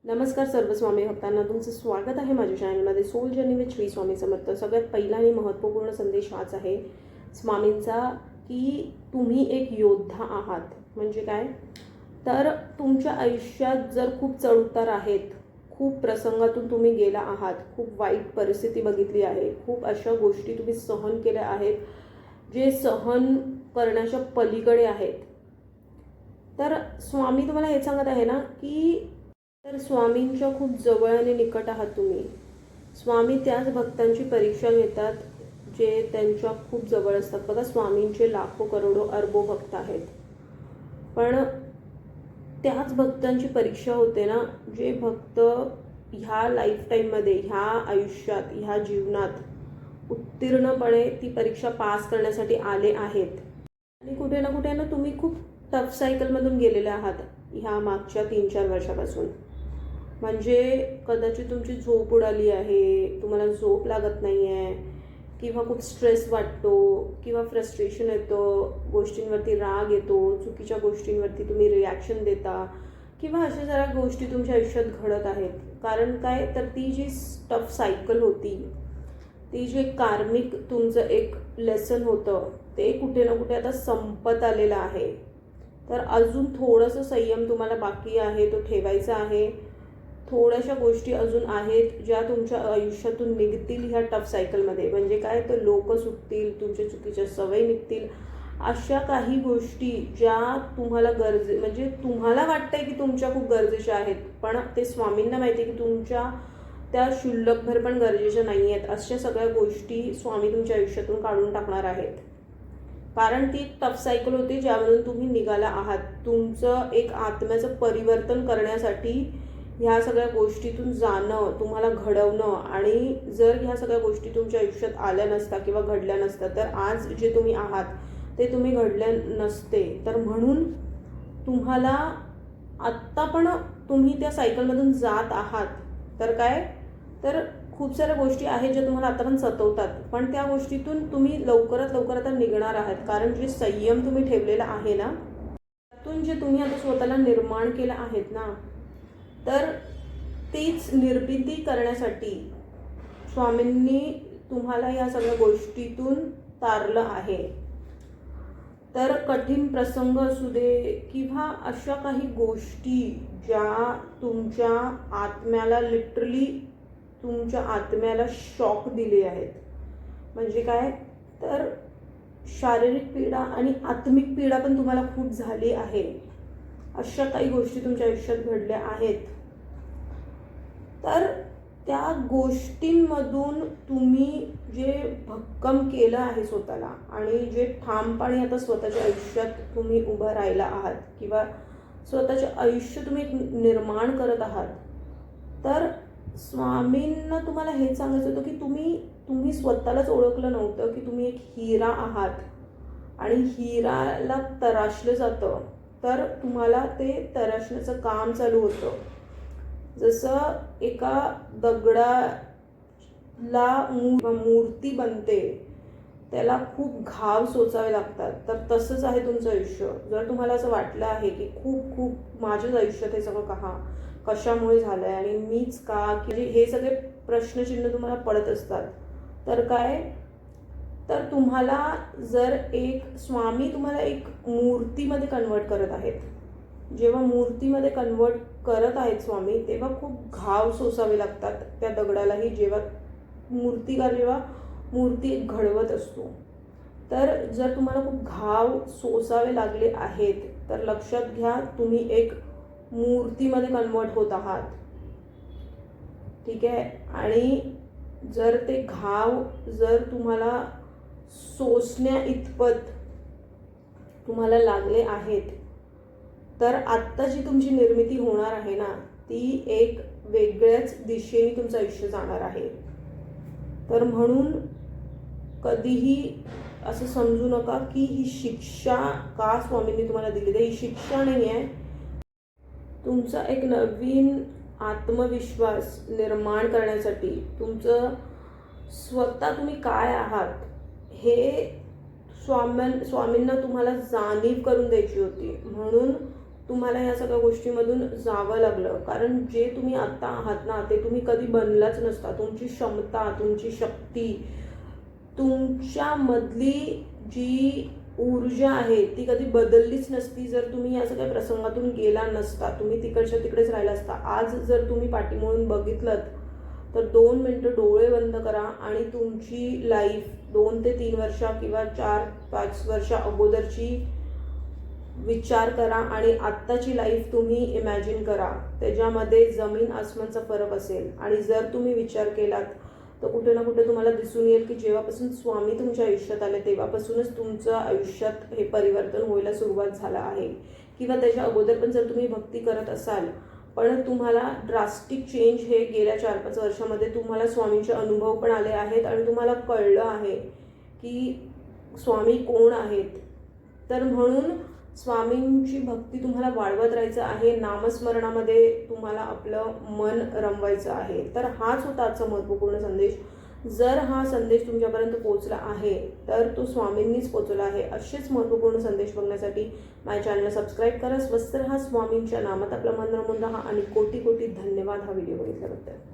नमस्कार सर्व स्वामी भक्तांना, तुमचं स्वागत आहे माझ्या चॅनलमध्ये soul journey with Shri Swami Samarth. सगळ्यात पहिला आणि महत्त्वपूर्ण संदेश हाच आहे स्वामींचा की तुम्ही एक योद्धा आहात. म्हणजे काय तर तुमच्या आयुष्यात जर खूप चढउतार आहेत, खूप प्रसंगातून तुम्ही गेला आहात, खूप वाईट परिस्थिती बघितली आहे, खूप अशा गोष्टी तुम्ही सहन केल्या आहेत जे सहन करण्याच्या पलीकडे आहेत, तर स्वामी तुम्हाला हे सांगत आहे ना की तर स्वामींच्या खूप जवळ आणि निकट आहात तुम्ही. स्वामी त्याच भक्तांची परीक्षा घेतात जे त्यांच्या खूप जवळ असतात. बघा, स्वामींचे लाखो करोडो अरबो भक्त आहेत, पण त्याच भक्तांची परीक्षा होते ना जे भक्त ह्या लाईफटाईममध्ये, ह्या आयुष्यात, ह्या जीवनात उत्तीर्णपणे ती परीक्षा पास करण्यासाठी आले आहेत. आणि कुठे ना कुठे ना तुम्ही खूप टफ सायकलमधून गेलेले आहात ह्या मागच्या 3-4 वर्षापासून. म्हणजे कदाचित तुमची झोप उडाली आहे, तुम्हाला झोप लागत नाही आहे, किंवा खूप स्ट्रेस वाटतो, किंवा फ्रस्ट्रेशन येतं, गोष्टींवरती राग येतो, चुकीच्या गोष्टींवरती तुम्ही रिॲक्शन देता, किंवा अशा साऱ्या गोष्टी तुमच्या आयुष्यात घडत आहेत. कारण काय तर ती जी टफ सायकल होती, ती जी कार्मिक तुमचं एक लेसन होतं, ते कुठे ना कुठे आता संपत आलेलं आहे. तर अजून थोडंसं संयम तुम्हाला बाकी आहे, तो ठेवायचा आहे. थोड्याशा गोष्टी अजून आहेत ज्या तुमच्या आयुष्यातून निघतील ह्या टफ सायकलमध्ये. म्हणजे काय तर लोक सुटतील, तुमच्या चुकीच्या सवयी निघतील. अशा काही गोष्टी ज्या तुम्हाला म्हणजे तुम्हाला वाटतंय की तुमच्या खूप गरजेच्या आहेत, पण ते स्वामींना माहिती आहे की तुमच्या त्या क्षुल्लकभर पण गरजेच्या नाही आहेत. अशा सगळ्या गोष्टी स्वामी तुमच्या आयुष्यातून काढून टाकणार आहेत. कारण ती टफ सायकल होती ज्यामधून तुम्ही निघाला आहात. तुमचं एक आत्म्याचं परिवर्तन करण्यासाठी ह्या सगळ्या गोष्टीतून जाणं, तुम्हाला घडवणं. आणि जर ह्या सगळ्या गोष्टी तुमच्या आयुष्यात आल्या नसता किंवा घडल्या नसत्या तर आज जे तुम्ही आहात ते तुम्ही घडले नसते. तर म्हणून तुम्हाला आत्ता पण तुम्ही त्या सायकलमधून जात आहात. तर काय तर खूप साऱ्या गोष्टी आहेत ज्या तुम्हाला आता पण सतवतात, पण त्या गोष्टीतून तुम्ही लवकरात लवकर आता निघणार आहात. कारण जे संयम तुम्ही ठेवलेला आहे ना, त्यातून जे तुम्ही आता स्वतःला निर्माण केलं आहेत ना, तर तीच निर्मिती करण्यासाठी स्वामींनी तुम्हाला या सगळ्या गोष्टीतून तारलं आहे. तर कठीण प्रसंग असू दे किंवा अशा काही गोष्टी ज्या तुमच्या आत्म्याला लिटरली तुमच्या आत्म्याला शॉक दिले आहेत. म्हणजे काय तर शारीरिक पीडा आणि आत्मिक पीडा पण तुम्हाला खूप झाली आहे. अशा काही गोष्टी तुमच्या आयुष्यात घडल्या आहेत. तर त्या गोष्टींमधून तुम्ही जे भक्कम केलं आहे स्वतःला आणि जे ठामपणे आता स्वतःच्या आयुष्यात तुम्ही उभं राहिला आहात किंवा स्वतःचे आयुष्य तुम्ही निर्माण करत आहात, तर स्वामींना तुम्हाला हेच सांगायचं होतं की तुम्ही स्वतःलाच ओळखलं नव्हतं की तुम्ही एक हिरा आहात. आणि हिराला तराशलं जातं तर तुम्हाला ते तराशण्याचं काम चालू होतं. जसं एका दगडाला मूर्ती बनते, त्याला खूप घाव सोचावे लागतात. तर तसंच आहे तुमचं आयुष्य. जर तुम्हाला असं वाटलं आहे की खूप खूप माझ्याच आयुष्यात हे सगळं कशामुळे झालं आहे आणि मीच का, की हे सगळे प्रश्नचिन्ह तुम्हाला पडत असतात, तर काय तर तुम्हाला जर एक स्वामी तुम्हाला एक मूर्तीमध्ये कन्वर्ट करत आहेत. जेव्हा मूर्तीमध्ये कन्वर्ट करत आहेत स्वामी, तेव्हा खूप घाव सोसावे लागतात त्या दगडालाही. जेव्हा मूर्ती घडवत असतो, तर जर तुम्हाला खूप घाव सोसावे लागले आहेत तर लक्षात घ्या तुम्ही एक मूर्तीमध्ये कन्वर्ट होत आहात. ठीक आहे. आणि जर ते घाव जर तुम्हाला सोसण्या इतपत तुम्हाला लागले आहेत, तर आत्ता जी तुमची निर्मिती होणार आहे ना, ती एक वेगळ्याच दिशेने तुमचं आयुष्य जाणार आहे. तर म्हणून कधीही असं समजू नका की ही शिक्षा का स्वामींनी तुम्हाला दिली. तर ही शिक्षा नाही आहे, तुमचा एक नवीन आत्मविश्वास निर्माण करण्यासाठी, तुमचं स्वतः तुम्ही काय आहात हे स्वामींना तुम्हाला जाणीव करून द्यायची होती. म्हणून तुम्हाला या सगळ्या गोष्टीमधून जावं लागलं. कारण जे तुम्ही आत्ता आहात ना, ते तुम्ही कधी बनलाच नसता. तुमची क्षमता, तुमची शक्ती, तुमच्यामधली जी ऊर्जा आहे ती कधी बदललीच नसती जर तुम्ही या सगळ्या प्रसंगातून गेला नसता. तुम्ही तिकडच्या तिकडेच राहिला असता. आज जर तुम्ही पाठीमागून बघितलं तर 2 मिनटं डोळे बंद करा आणि तुमची लाईफ 2 ते 3 वर्ष किंवा 4-5 वर्ष अगोदरची विचार करा आणि आत्ताची लाईफ तुम्ही इमॅजिन करा. त्याच्यामध्ये जमीन आसमानचा फरक असेल. आणि जर तुम्ही विचार केलात तर कुठे ना कुठे तुम्हाला दिसून येईल की जेव्हापासून स्वामी तुमच्या आयुष्यात आले तेव्हापासूनच तुमचं आयुष्यात हे परिवर्तन व्हायला सुरुवात झालं आहे. किंवा त्याच्या अगोदर पण जर तुम्ही भक्ती करत असाल पण तुम्हाला ड्रास्टिक चेंज हे गेल्या 4-5 वर्षामध्ये तुम्हाला स्वामींचे अनुभव पण आले आहेत आणि तुम्हाला कळलं आहे की स्वामी कोण आहेत. तर म्हणून स्वामींची भक्ती तुम्हाला वाढवत राहायचं आहे. नामस्मरणामध्ये तुम्हाला आपलं मन रमवायचं आहे. तर हाच होता आजचा महत्त्वपूर्ण संदेश. जर हा संदेश तुमच्यापर्यंत पोहोचला आहे तर तो स्वामींनीच पोहोचला आहे. असेच महत्त्वपूर्ण संदेश बघण्यासाठी माझ्या चॅनलला सबस्क्राईब करा. स्वस्त रहा, स्वामींच्या नामात आपलं मन रमवून राहा आणि कोटी कोटी धन्यवाद हा व्हिडिओ बघितल्याबद्दल.